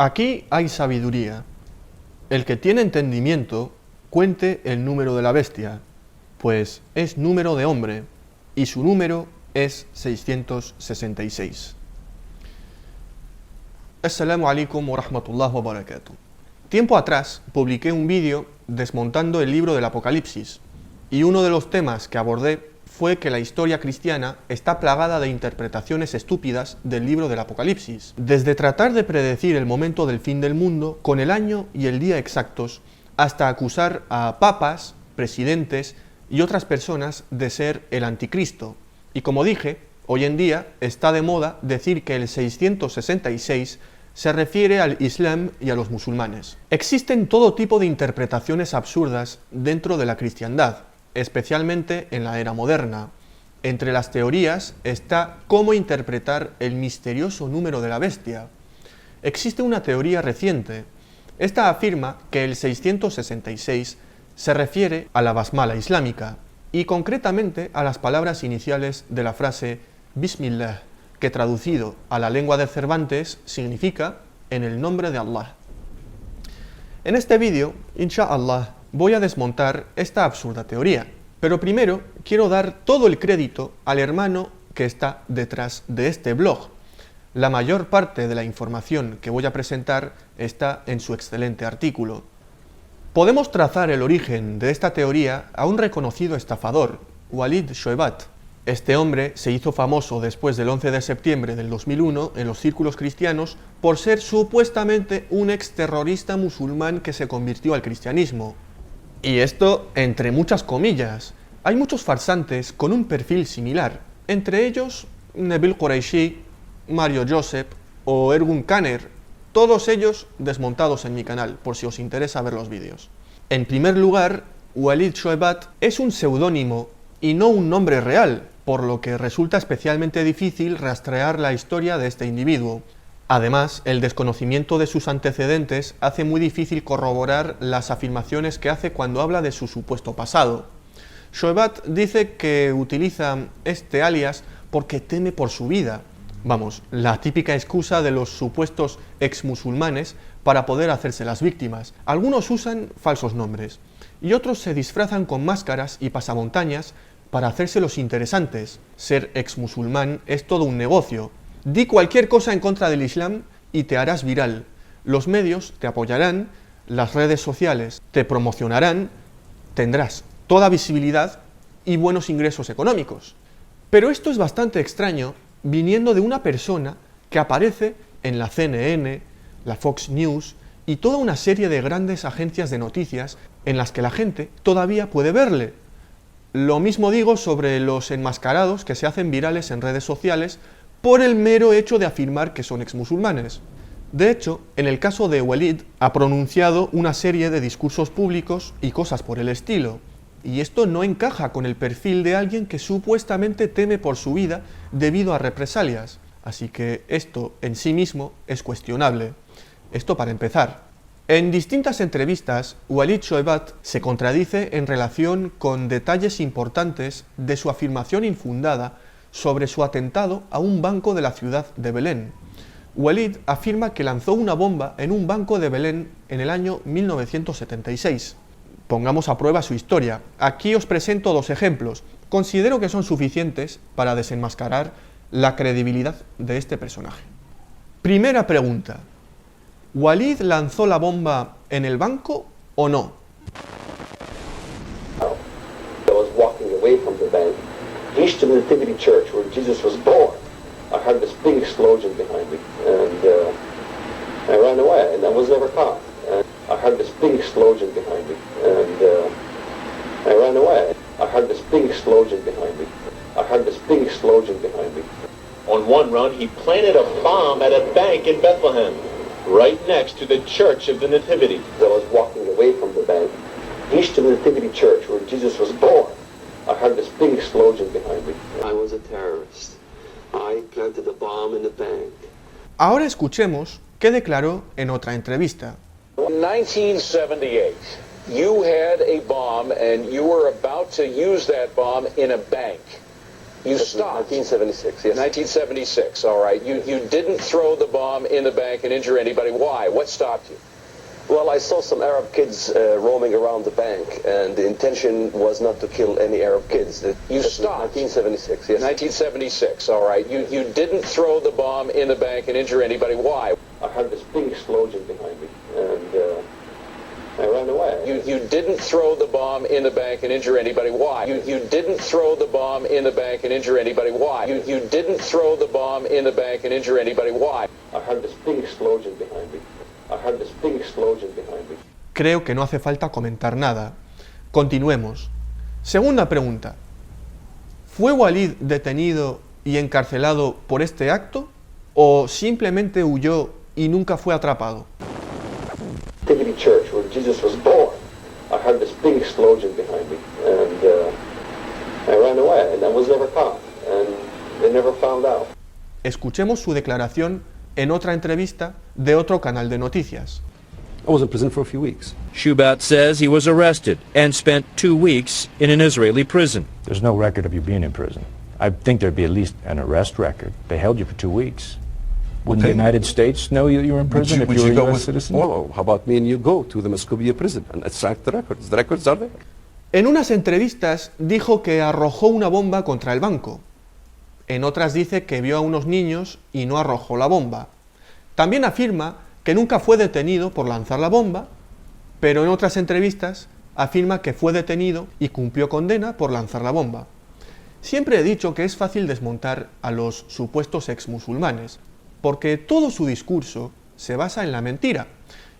Aquí hay sabiduría. El que tiene entendimiento, cuente el número de la bestia, pues es número de hombre, y su número es 666. Assalamu alaikum wa rahmatullahi wa barakatuh. Tiempo atrás publiqué un vídeo desmontando el libro del Apocalipsis, y uno de los temas que abordé fue que la historia cristiana está plagada de interpretaciones estúpidas del libro del Apocalipsis, desde tratar de predecir el momento del fin del mundo con el año y el día exactos, hasta acusar a papas, presidentes y otras personas de ser el anticristo. Y como dije, hoy en día está de moda decir que el 666 se refiere al Islam y a los musulmanes. Existen todo tipo de interpretaciones absurdas dentro de la cristiandad, especialmente en la era moderna. Entre las teorías está cómo interpretar el misterioso número de la bestia. Existe una teoría reciente. Esta afirma que el 666 se refiere a la basmala islámica y concretamente a las palabras iniciales de la frase Bismillah, que traducido a la lengua de Cervantes significa en el nombre de Allah. En este vídeo, insha'Allah, voy a desmontar esta absurda teoría, pero primero quiero dar todo el crédito al hermano que está detrás de este blog. La mayor parte de la información que voy a presentar está en su excelente artículo. Podemos trazar el origen de esta teoría a un reconocido estafador, Walid Shoebat. Este hombre se hizo famoso después del 11 de septiembre del 2001 en los círculos cristianos por ser supuestamente un exterrorista musulmán que se convirtió al cristianismo. Y esto entre muchas comillas. Hay muchos farsantes con un perfil similar, entre ellos Nabil Qureshi, Mario Joseph o Ergun Caner, todos ellos desmontados en mi canal, por si os interesa ver los vídeos. En primer lugar, Walid Shoebat es un seudónimo y no un nombre real, por lo que resulta especialmente difícil rastrear la historia de este individuo. Además, el desconocimiento de sus antecedentes hace muy difícil corroborar las afirmaciones que hace cuando habla de su supuesto pasado. Shoebat dice que utiliza este alias porque teme por su vida. Vamos, la típica excusa de los supuestos ex-musulmanes para poder hacerse las víctimas. Algunos usan falsos nombres y otros se disfrazan con máscaras y pasamontañas para hacerse los interesantes. Ser ex-musulmán es todo un negocio. Di cualquier cosa en contra del Islam y te harás viral. Los medios te apoyarán, las redes sociales te promocionarán, tendrás toda visibilidad y buenos ingresos económicos. Pero esto es bastante extraño viniendo de una persona que aparece en la CNN, la Fox News y toda una serie de grandes agencias de noticias en las que la gente todavía puede verle. Lo mismo digo sobre los enmascarados que se hacen virales en redes sociales por el mero hecho de afirmar que son exmusulmanes. De hecho, en el caso de Walid, ha pronunciado una serie de discursos públicos y cosas por el estilo, y esto no encaja con el perfil de alguien que supuestamente teme por su vida debido a represalias, así que esto en sí mismo es cuestionable. Esto para empezar. En distintas entrevistas, Walid Shoebat se contradice en relación con detalles importantes de su afirmación infundada sobre su atentado a un banco de la ciudad de Belén. Walid afirma que lanzó una bomba en un banco de Belén en el año 1976. Pongamos a prueba su historia. Aquí os presento dos ejemplos. Considero que son suficientes para desenmascarar la credibilidad de este personaje. Primera pregunta. ¿Walid lanzó la bomba en el banco o no? I was walking away from the bank, east to the Nativity Church where Jesus was born. I heard this big explosion behind me, and I ran away, and I was never caught. And I heard this big explosion behind me, and I ran away. I heard this big explosion behind me. I heard this big explosion behind me. On one run, he planted a bomb at a bank in Bethlehem, right next to the Church of the Nativity. I was walking away from the bank, east to the Nativity Church where Jesus was born. I heard this big explosion behind me. I was a terrorist. I planted a bomb in the bank. Ahora escuchemos qué declaró en otra entrevista. In 1978, you had a bomb and you were about to use that bomb in a bank. You stopped. 1976, yes. 1976, all right. You didn't throw the bomb in the bank and injure anybody. Why? What stopped you? Well, I saw some Arab kids roaming around the bank, and the intention was not to kill any Arab kids. You stopped. 1976, yes. 1976, all right. You didn't throw the bomb in the bank and injure anybody. Why? I heard this big explosion behind me, and I ran away. You didn't throw the bomb in the bank and injure anybody. Why? You didn't throw the bomb in the bank and injure anybody. Why? You didn't throw the bomb in the bank and injure anybody. Why? I heard this big explosion behind me. I heard this big explosion behind me. Creo que no hace falta comentar nada. Continuemos. Segunda pregunta. ¿Fue Walid detenido y encarcelado por este acto o simplemente huyó y nunca fue atrapado? Nativity Church, where Jesus was born, I heard this big explosion behind me, and I ran away, and I was never caught, and they never found out. Escuchemos su declaración en otra entrevista de otro canal de noticias. I was in prison for a few weeks. Shubat says he was arrested and spent 2 weeks in an Israeli prison. There's no record of you being in prison. I think there'd be at least an arrest record. They held you for 2 weeks. Wouldn't the United States know you were in prison if you were a U.S. citizen? Well, how about me and you go to the Muscovy prison and extract the records? The records are there. En unas entrevistas dijo que arrojó una bomba contra el banco. En otras dice que vio a unos niños y no arrojó la bomba. También afirma que nunca fue detenido por lanzar la bomba, pero en otras entrevistas afirma que fue detenido y cumplió condena por lanzar la bomba. Siempre he dicho que es fácil desmontar a los supuestos exmusulmanes, porque todo su discurso se basa en la mentira,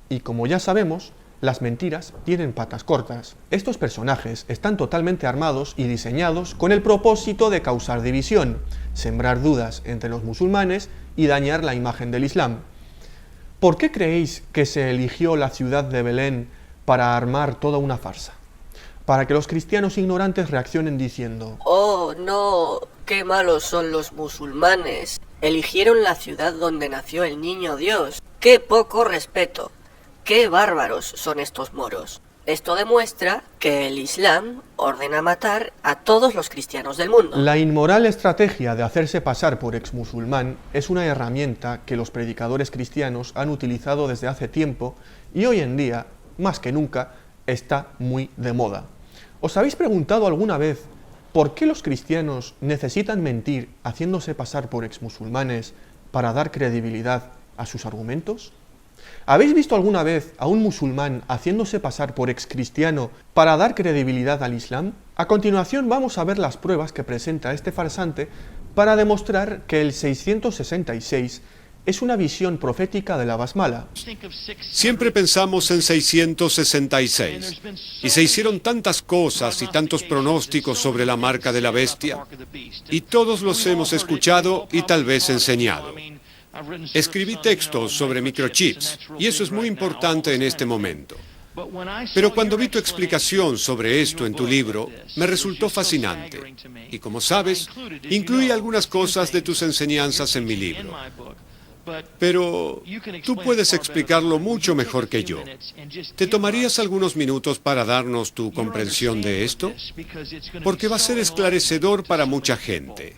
y como ya sabemos, las mentiras tienen patas cortas. Estos personajes están totalmente armados y diseñados con el propósito de causar división, sembrar dudas entre los musulmanes y dañar la imagen del Islam. ¿Por qué creéis que se eligió la ciudad de Belén para armar toda una farsa? Para que los cristianos ignorantes reaccionen diciendo: ¡Oh, no! ¡Qué malos son los musulmanes! Eligieron la ciudad donde nació el niño Dios. ¡Qué poco respeto! ¡Qué bárbaros son estos moros! Esto demuestra que el Islam ordena matar a todos los cristianos del mundo. La inmoral estrategia de hacerse pasar por exmusulmán es una herramienta que los predicadores cristianos han utilizado desde hace tiempo y hoy en día, más que nunca, está muy de moda. ¿Os habéis preguntado alguna vez por qué los cristianos necesitan mentir haciéndose pasar por exmusulmanes para dar credibilidad a sus argumentos? ¿Habéis visto alguna vez a un musulmán haciéndose pasar por excristiano para dar credibilidad al Islam? A continuación vamos a ver las pruebas que presenta este farsante para demostrar que el 666 es una visión profética de la Basmala. Siempre pensamos en 666, y se hicieron tantas cosas y tantos pronósticos sobre la marca de la bestia, y todos los hemos escuchado y tal vez enseñado. Escribí textos sobre microchips, y eso es muy importante en este momento. Pero cuando vi tu explicación sobre esto en tu libro, me resultó fascinante. Y como sabes, incluí algunas cosas de tus enseñanzas en mi libro. Pero tú puedes explicarlo mucho mejor que yo. ¿Te tomarías algunos minutos para darnos tu comprensión de esto? Porque va a ser esclarecedor para mucha gente.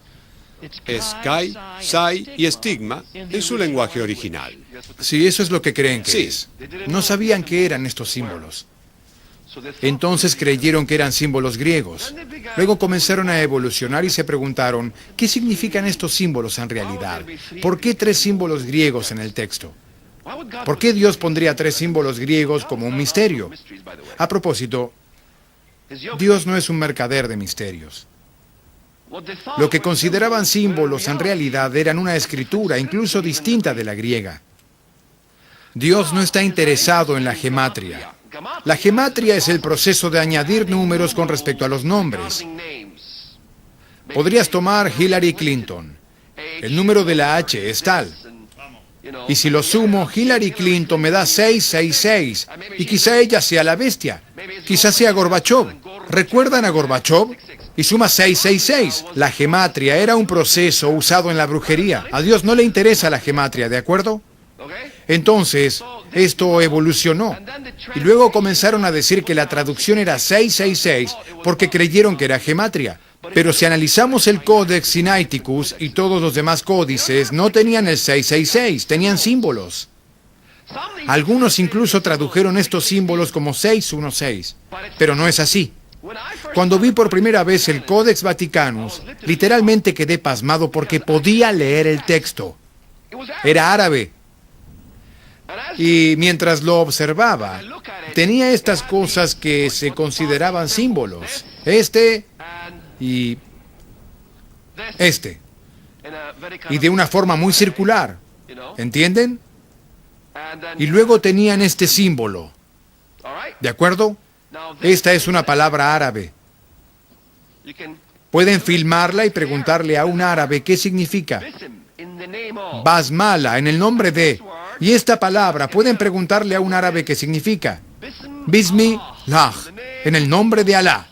Es Kai, Sai y estigma en su lenguaje original. Sí, eso es lo que creen que Sí. es. No sabían qué eran estos símbolos. Entonces creyeron que eran símbolos griegos. Luego comenzaron a evolucionar y se preguntaron, ¿qué significan estos símbolos en realidad? ¿Por qué 3 símbolos griegos en el texto? ¿Por qué Dios pondría 3 símbolos griegos como un misterio? A propósito, Dios no es un mercader de misterios. Lo que consideraban símbolos en realidad eran una escritura, incluso distinta de la griega. Dios no está interesado en la gematria. La gematria es el proceso de añadir números con respecto a los nombres. Podrías tomar Hillary Clinton. El número de la H es tal. Y si lo sumo, Hillary Clinton me da 666. Y quizá ella sea la bestia. Quizá sea Gorbachev. ¿Recuerdan a Gorbachev? Y suma 666. La gematria era un proceso usado en la brujería. A Dios no le interesa la gematria, ¿de acuerdo? Entonces, esto evolucionó. Y luego comenzaron a decir que la traducción era 666 porque creyeron que era gematria. Pero si analizamos el Codex Sinaiticus y todos los demás códices, no tenían el 666, tenían símbolos. Algunos incluso tradujeron estos símbolos como 616, pero no es así. Cuando vi por primera vez el Codex Vaticanus, literalmente quedé pasmado porque podía leer el texto. Era árabe. Y mientras lo observaba, tenía estas cosas que se consideraban símbolos. Y y de una forma muy circular, ¿entienden? Y luego tenían este símbolo, ¿de acuerdo? Esta es una palabra árabe. Pueden filmarla y preguntarle a un árabe qué significa. Basmala, en el nombre de. Y esta palabra, pueden preguntarle a un árabe qué significa. Bismillah, en el nombre de Alá.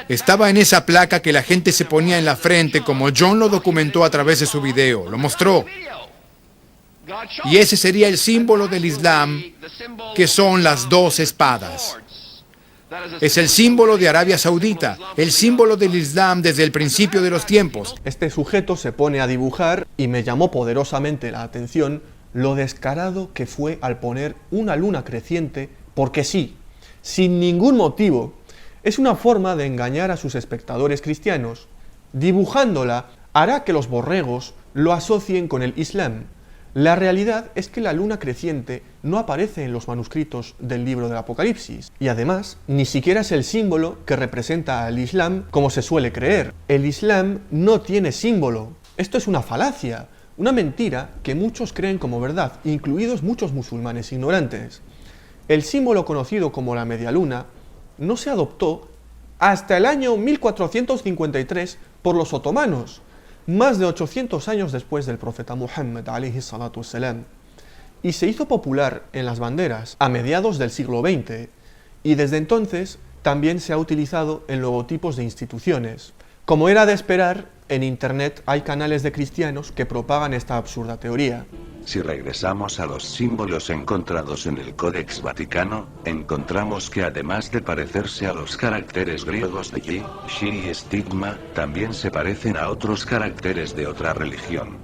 Estaba en esa placa que la gente se ponía en la frente, como John lo documentó a través de su video, lo mostró. Y ese sería el símbolo del Islam, que son las dos espadas. Es el símbolo de Arabia Saudita, el símbolo del Islam desde el principio de los tiempos. Este sujeto se pone a dibujar y me llamó poderosamente la atención lo descarado que fue al poner una luna creciente, porque sí, sin ningún motivo. Es una forma de engañar a sus espectadores cristianos. Dibujándola hará que los borregos lo asocien con el Islam. La realidad es que la luna creciente no aparece en los manuscritos del libro del Apocalipsis, y además ni siquiera es el símbolo que representa al Islam como se suele creer. El Islam no tiene símbolo. Esto es una falacia, una mentira que muchos creen como verdad, incluidos muchos musulmanes ignorantes. El símbolo conocido como la media luna no se adoptó hasta el año 1453 por los otomanos, más de 800 años después del profeta Muhammad alayhi salatu wassalam, y se hizo popular en las banderas a mediados del siglo XX, y desde entonces también se ha utilizado en logotipos de instituciones. Como era de esperar, en Internet hay canales de cristianos que propagan esta absurda teoría. Si regresamos a los símbolos encontrados en el Codex Vaticano, encontramos que además de parecerse a los caracteres griegos de Yi, Shi y estigma, también se parecen a otros caracteres de otra religión.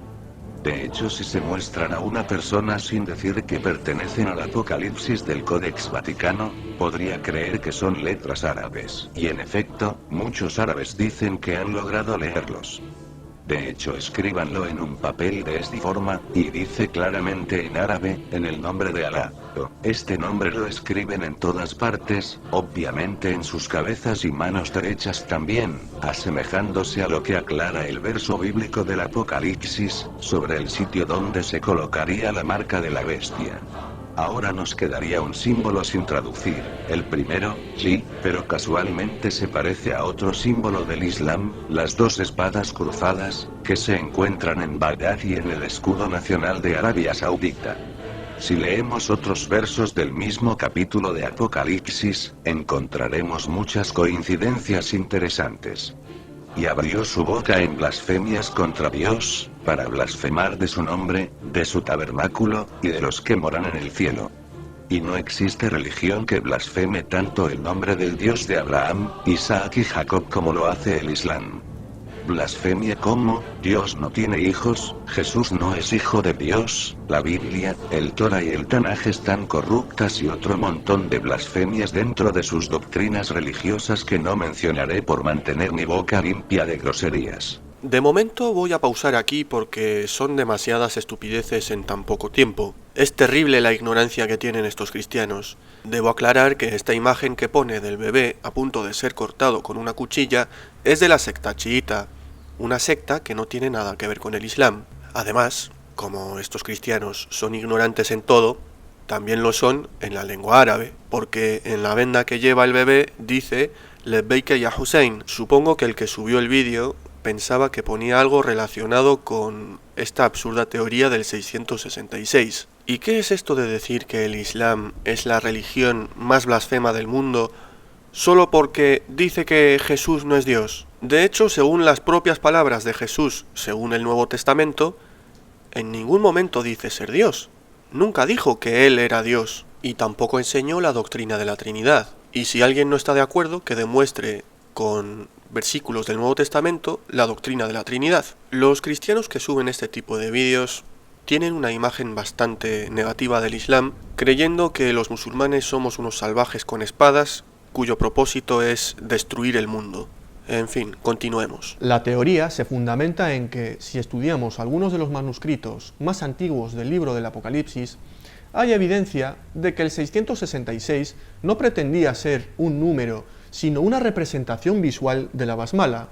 De hecho, si se muestran a una persona sin decir que pertenecen al Apocalipsis del Codex Vaticano, podría creer que son letras árabes. Y en efecto, muchos árabes dicen que han logrado leerlos. De hecho, escríbanlo en un papel de esta forma, y dice claramente en árabe, en el nombre de Alá. Este nombre lo escriben en todas partes, obviamente en sus cabezas y manos derechas también, asemejándose a lo que aclara el verso bíblico del Apocalipsis, sobre el sitio donde se colocaría la marca de la bestia. Ahora nos quedaría un símbolo sin traducir, el primero, sí, pero casualmente se parece a otro símbolo del Islam, las dos espadas cruzadas, que se encuentran en Bagdad y en el escudo nacional de Arabia Saudita. Si leemos otros versos del mismo capítulo de Apocalipsis, encontraremos muchas coincidencias interesantes. Y abrió su boca en blasfemias contra Dios, para blasfemar de su nombre, de su tabernáculo, y de los que moran en el cielo. Y no existe religión que blasfeme tanto el nombre del Dios de Abraham, Isaac y Jacob como lo hace el Islam. Blasfemia como, Dios no tiene hijos, Jesús no es hijo de Dios, la Biblia, el Torah y el Tanaj están corruptas y otro montón de blasfemias dentro de sus doctrinas religiosas que no mencionaré por mantener mi boca limpia de groserías. De momento voy a pausar aquí porque son demasiadas estupideces en tan poco tiempo. Es terrible la ignorancia que tienen estos cristianos. Debo aclarar que esta imagen que pone del bebé a punto de ser cortado con una cuchilla es de la secta chiita, una secta que no tiene nada que ver con el Islam. Además, como estos cristianos son ignorantes en todo, también lo son en la lengua árabe, porque en la venda que lleva el bebé dice Lebbeika ya Hussein. Supongo que el que subió el vídeo pensaba que ponía algo relacionado con esta absurda teoría del 666. ¿Y qué es esto de decir que el Islam es la religión más blasfema del mundo solo porque dice que Jesús no es Dios? De hecho, según las propias palabras de Jesús, según el Nuevo Testamento, en ningún momento dice ser Dios. Nunca dijo que Él era Dios, y tampoco enseñó la doctrina de la Trinidad. Y si alguien no está de acuerdo, que demuestre con versículos del Nuevo Testamento la doctrina de la Trinidad. Los cristianos que suben este tipo de vídeos tienen una imagen bastante negativa del Islam, creyendo que los musulmanes somos unos salvajes con espadas, cuyo propósito es destruir el mundo. En fin, continuemos. La teoría se fundamenta en que, si estudiamos algunos de los manuscritos más antiguos del libro del Apocalipsis, hay evidencia de que el 666 no pretendía ser un número, sino una representación visual de la basmala.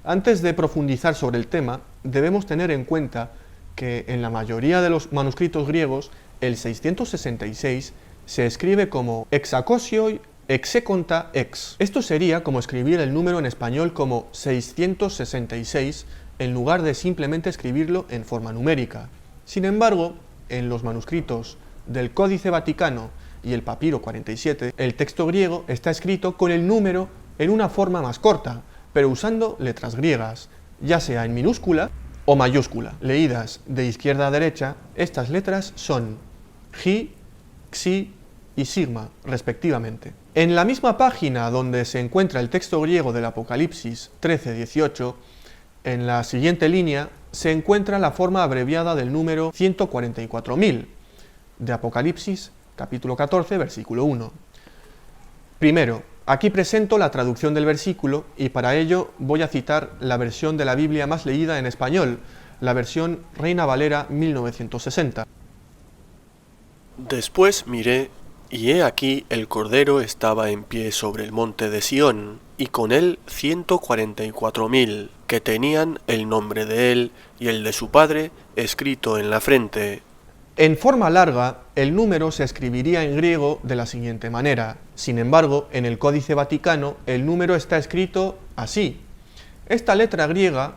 Antes de profundizar sobre el tema, debemos tener en cuenta que en la mayoría de los manuscritos griegos, el 666 se escribe como hexacosioi hexeconta ex. Esto sería como escribir el número en español como 666 en lugar de simplemente escribirlo en forma numérica. Sin embargo, en los manuscritos del Códice Vaticano y el Papiro 47, el texto griego está escrito con el número en una forma más corta, pero usando letras griegas, ya sea en minúscula o mayúscula. Leídas de izquierda a derecha, estas letras son Chi, Xi y Sigma, respectivamente. En la misma página donde se encuentra el texto griego del Apocalipsis 13:18, en la siguiente línea se encuentra la forma abreviada del número 144.000 de Apocalipsis, capítulo 14, versículo 1. Primero, aquí presento la traducción del versículo y para ello voy a citar la versión de la Biblia más leída en español, la versión Reina Valera 1960. Después miré, y he aquí el Cordero estaba en pie sobre el monte de Sión, y con él 144.000, que tenían el nombre de él y el de su padre escrito en la frente. En forma larga, el número se escribiría en griego de la siguiente manera. Sin embargo, en el Códice Vaticano, el número está escrito así. Esta letra griega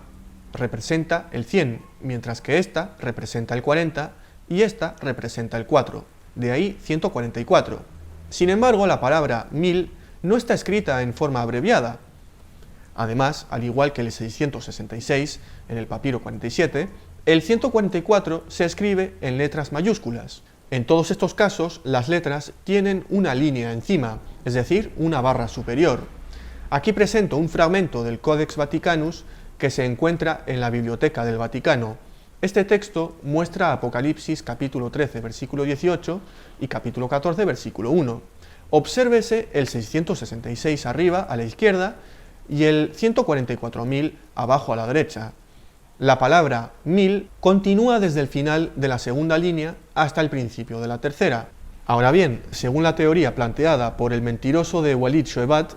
representa el 100, mientras que esta representa el 40 y esta representa el 4. De ahí 144. Sin embargo, la palabra 1000 no está escrita en forma abreviada. Además, al igual que el 666 en el Papiro 47, el 144 se escribe en letras mayúsculas. En todos estos casos, las letras tienen una línea encima, es decir, una barra superior. Aquí presento un fragmento del Codex Vaticanus que se encuentra en la Biblioteca del Vaticano. Este texto muestra Apocalipsis capítulo 13, versículo 18 y capítulo 14, versículo 1. Obsérvese el 666 arriba a la izquierda y el 144.000 abajo a la derecha. La palabra 1000 continúa desde el final de la segunda línea hasta el principio de la tercera. Ahora bien, según la teoría planteada por el mentiroso de Walid Shoebat,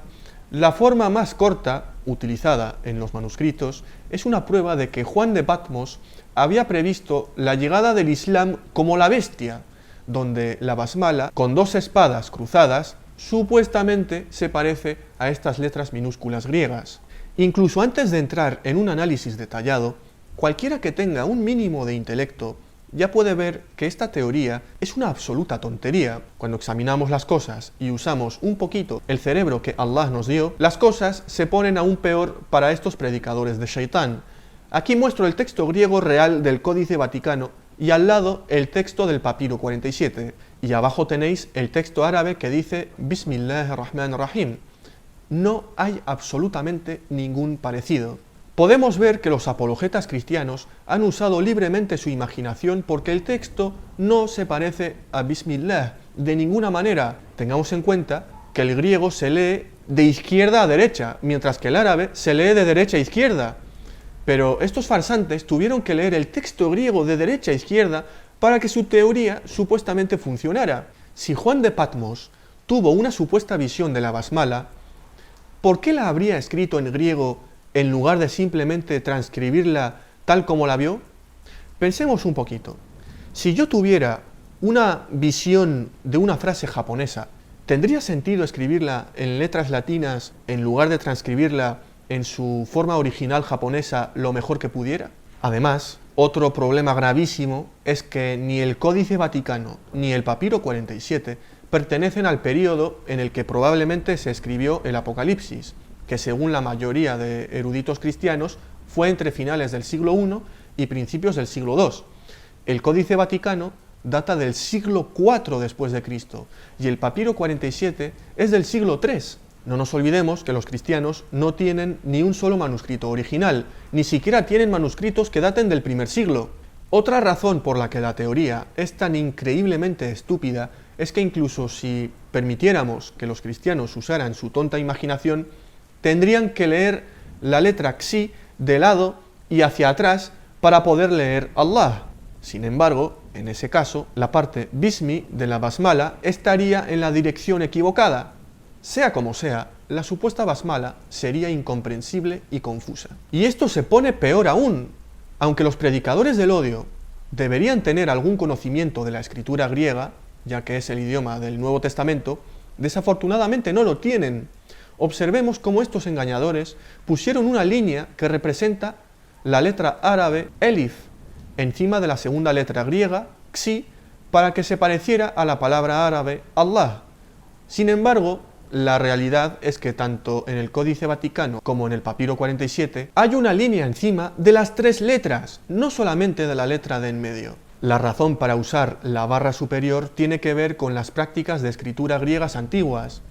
la forma más corta utilizada en los manuscritos es una prueba de que Juan de Patmos había previsto la llegada del Islam como la bestia, donde la basmala, con dos espadas cruzadas, supuestamente se parece a estas letras minúsculas griegas. Incluso antes de entrar en un análisis detallado, cualquiera que tenga un mínimo de intelecto ya puede ver que esta teoría es una absoluta tontería. Cuando examinamos las cosas y usamos un poquito el cerebro que Allah nos dio, las cosas se ponen aún peor para estos predicadores de Shaitán. Aquí muestro el texto griego real del Códice Vaticano y al lado el texto del Papiro 47, y abajo tenéis el texto árabe que dice Bismillahirrahmanirrahim. No hay absolutamente ningún parecido. Podemos ver que los apologetas cristianos han usado libremente su imaginación porque el texto no se parece a Bismillah de ninguna manera. Tengamos en cuenta que el griego se lee de izquierda a derecha, mientras que el árabe se lee de derecha a izquierda. Pero estos farsantes tuvieron que leer el texto griego de derecha a izquierda para que su teoría supuestamente funcionara. Si Juan de Patmos tuvo una supuesta visión de la basmala, ¿por qué la habría escrito en griego en lugar de simplemente transcribirla tal como la vio? Pensemos un poquito. Si yo tuviera una visión de una frase japonesa, ¿tendría sentido escribirla en letras latinas en lugar de transcribirla en su forma original japonesa lo mejor que pudiera? Además, otro problema gravísimo es que ni el Códice Vaticano ni el Papiro 47 pertenecen al período en el que probablemente se escribió el Apocalipsis, que según la mayoría de eruditos cristianos fue entre finales del siglo I y principios del siglo II. El Códice Vaticano data del siglo IV después de Cristo y el Papiro 47 es del siglo III. No nos olvidemos que los cristianos no tienen ni un solo manuscrito original, ni siquiera tienen manuscritos que daten del primer siglo. Otra razón por la que la teoría es tan increíblemente estúpida es que incluso si permitiéramos que los cristianos usaran su tonta imaginación, tendrían que leer la letra Xi de lado y hacia atrás para poder leer Allah. Sin embargo, en ese caso, la parte Bismi de la basmala estaría en la dirección equivocada. Sea como sea, la supuesta basmala sería incomprensible y confusa. Y esto se pone peor aún. Aunque los predicadores del odio deberían tener algún conocimiento de la escritura griega, ya que es el idioma del Nuevo Testamento, desafortunadamente no lo tienen. Observemos cómo estos engañadores pusieron una línea que representa la letra árabe Elif encima de la segunda letra griega Xi para que se pareciera a la palabra árabe Allah. Sin embargo, la realidad es que tanto en el Códice Vaticano como en el Papiro 47 hay una línea encima de las tres letras, no solamente de la letra de en medio. La razón para usar la barra superior tiene que ver con las prácticas de escritura griegas antiguas.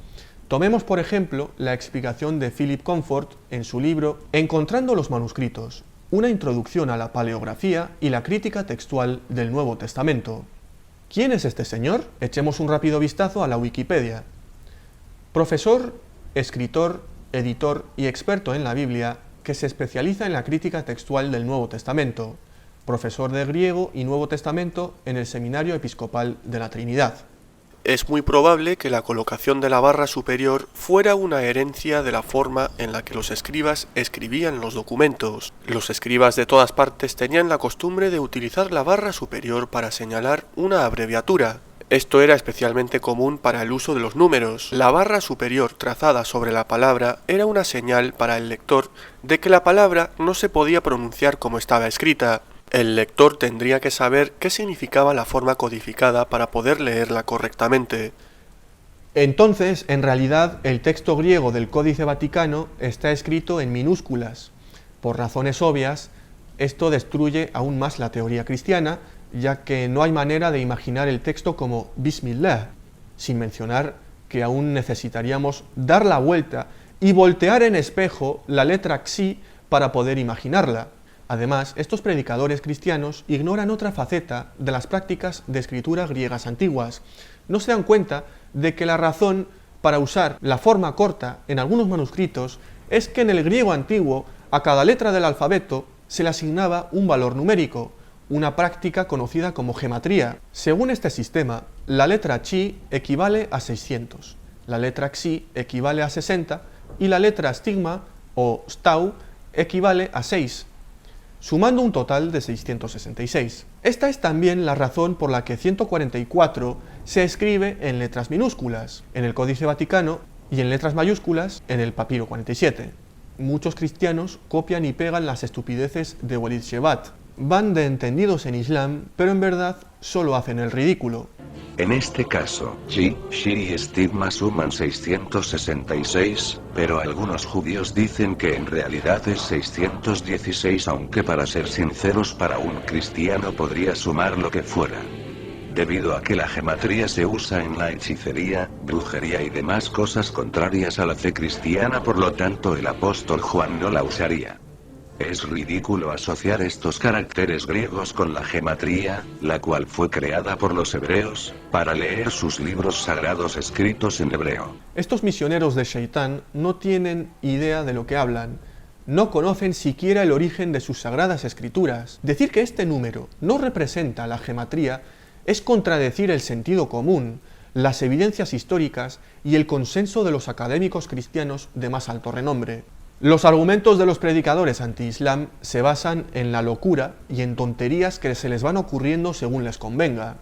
Tomemos por ejemplo la explicación de Philip Comfort en su libro Encontrando los manuscritos, una introducción a la paleografía y la crítica textual del Nuevo Testamento. ¿Quién es este señor? Echemos un rápido vistazo a la Wikipedia. Profesor, escritor, editor y experto en la Biblia que se especializa en la crítica textual del Nuevo Testamento, profesor de griego y Nuevo Testamento en el Seminario Episcopal de la Trinidad. Es muy probable que la colocación de la barra superior fuera una herencia de la forma en la que los escribas escribían los documentos. Los escribas de todas partes tenían la costumbre de utilizar la barra superior para señalar una abreviatura. Esto era especialmente común para el uso de los números. La barra superior trazada sobre la palabra era una señal para el lector de que la palabra no se podía pronunciar como estaba escrita. El lector tendría que saber qué significaba la forma codificada para poder leerla correctamente. Entonces, en realidad, el texto griego del Códice Vaticano está escrito en minúsculas. Por razones obvias, esto destruye aún más la teoría cristiana, ya que no hay manera de imaginar el texto como Bismillah, sin mencionar que aún necesitaríamos dar la vuelta y voltear en espejo la letra Xi para poder imaginarla. Además, estos predicadores cristianos ignoran otra faceta de las prácticas de escritura griegas antiguas. No se dan cuenta de que la razón para usar la forma corta en algunos manuscritos es que en el griego antiguo a cada letra del alfabeto se le asignaba un valor numérico, una práctica conocida como gematría. Según este sistema, la letra Chi equivale a 600, la letra Xi equivale a 60 y la letra stigma o stau equivale a 6, sumando un total de 666. Esta es también la razón por la que 144 se escribe en letras minúsculas en el Códice Vaticano y en letras mayúsculas en el Papiro 47. Muchos cristianos copian y pegan las estupideces de Walid Shebat. Van de entendidos en Islam, pero en verdad solo hacen el ridículo. En este caso, Chi, Shi y Estigma suman 666, pero algunos judíos dicen que en realidad es 616, aunque para ser sinceros, para un cristiano podría sumar lo que fuera. Debido a que la gematría se usa en la hechicería, brujería y demás cosas contrarias a la fe cristiana, por lo tanto el apóstol Juan no la usaría. Es ridículo asociar estos caracteres griegos con la gematría, la cual fue creada por los hebreos, para leer sus libros sagrados escritos en hebreo. Estos misioneros de Shaitán no tienen idea de lo que hablan, no conocen siquiera el origen de sus sagradas escrituras. Decir que este número no representa la gematría es contradecir el sentido común, las evidencias históricas y el consenso de los académicos cristianos de más alto renombre. Los argumentos de los predicadores anti-islam se basan en la locura y en tonterías que se les van ocurriendo según les convenga.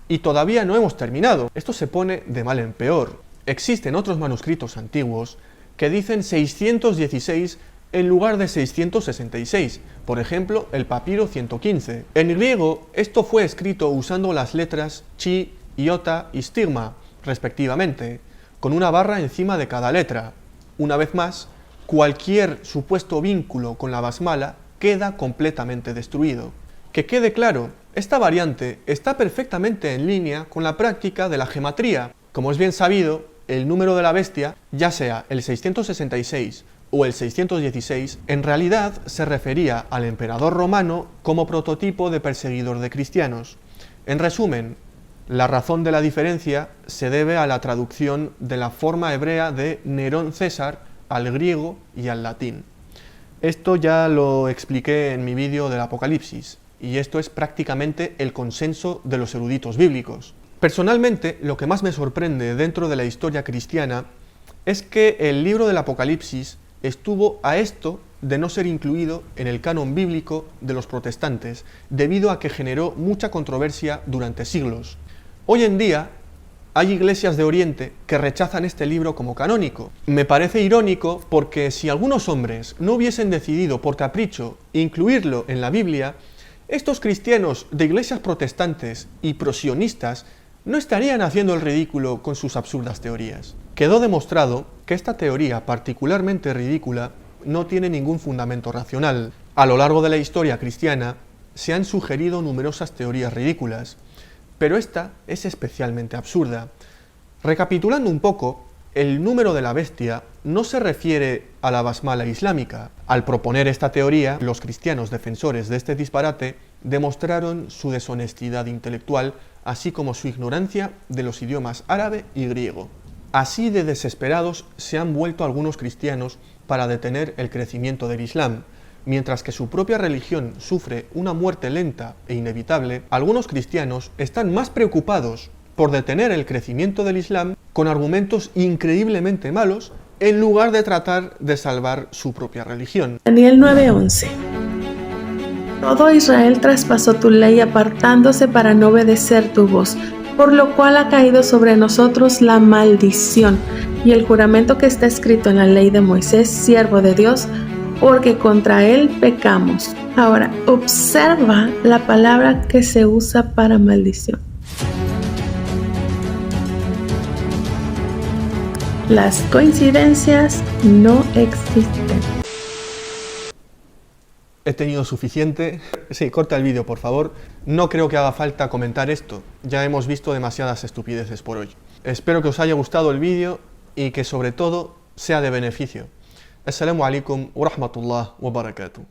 Y todavía no hemos terminado. Esto se pone de mal en peor. Existen otros manuscritos antiguos que dicen 616 en lugar de 666, por ejemplo, el Papiro 115. En griego, esto fue escrito usando las letras Chi, Iota y Stigma, respectivamente, con una barra encima de cada letra. Una vez más, cualquier supuesto vínculo con la basmala queda completamente destruido. Que quede claro, esta variante está perfectamente en línea con la práctica de la gematría. Como es bien sabido, el número de la bestia, ya sea el 666 o el 616, en realidad se refería al emperador romano como prototipo de perseguidor de cristianos. En resumen, la razón de la diferencia se debe a la traducción de la forma hebrea de Nerón César al griego y al latín. Esto ya lo expliqué en mi vídeo del Apocalipsis, y esto es prácticamente el consenso de los eruditos bíblicos. Personalmente, lo que más me sorprende dentro de la historia cristiana es que el libro del Apocalipsis estuvo a esto de no ser incluido en el canon bíblico de los protestantes, debido a que generó mucha controversia durante siglos. Hoy en día hay iglesias de Oriente que rechazan este libro como canónico. Me parece irónico porque si algunos hombres no hubiesen decidido por capricho incluirlo en la Biblia, estos cristianos de iglesias protestantes y prosionistas no estarían haciendo el ridículo con sus absurdas teorías. Quedó demostrado que esta teoría particularmente ridícula no tiene ningún fundamento racional. A lo largo de la historia cristiana se han sugerido numerosas teorías ridículas, pero esta es especialmente absurda. Recapitulando un poco, el número de la bestia no se refiere a la basmala islámica. Al proponer esta teoría, los cristianos defensores de este disparate demostraron su deshonestidad intelectual, así como su ignorancia de los idiomas árabe y griego. Así de desesperados se han vuelto algunos cristianos para detener el crecimiento del Islam. Mientras que su propia religión sufre una muerte lenta e inevitable, algunos cristianos están más preocupados por detener el crecimiento del Islam con argumentos increíblemente malos, en lugar de tratar de salvar su propia religión. Daniel 9:11. Todo Israel traspasó tu ley apartándose para no obedecer tu voz, por lo cual ha caído sobre nosotros la maldición y el juramento que está escrito en la ley de Moisés, siervo de Dios, porque contra él pecamos. Ahora, observa la palabra que se usa para maldición. Las coincidencias no existen. He tenido suficiente. Sí, corta el vídeo, por favor. No creo que haga falta comentar esto. Ya hemos visto demasiadas estupideces por hoy. Espero que os haya gustado el vídeo y que sobre todo sea de beneficio. Assalamu alaikum wa rahmatullah wa barakatuh.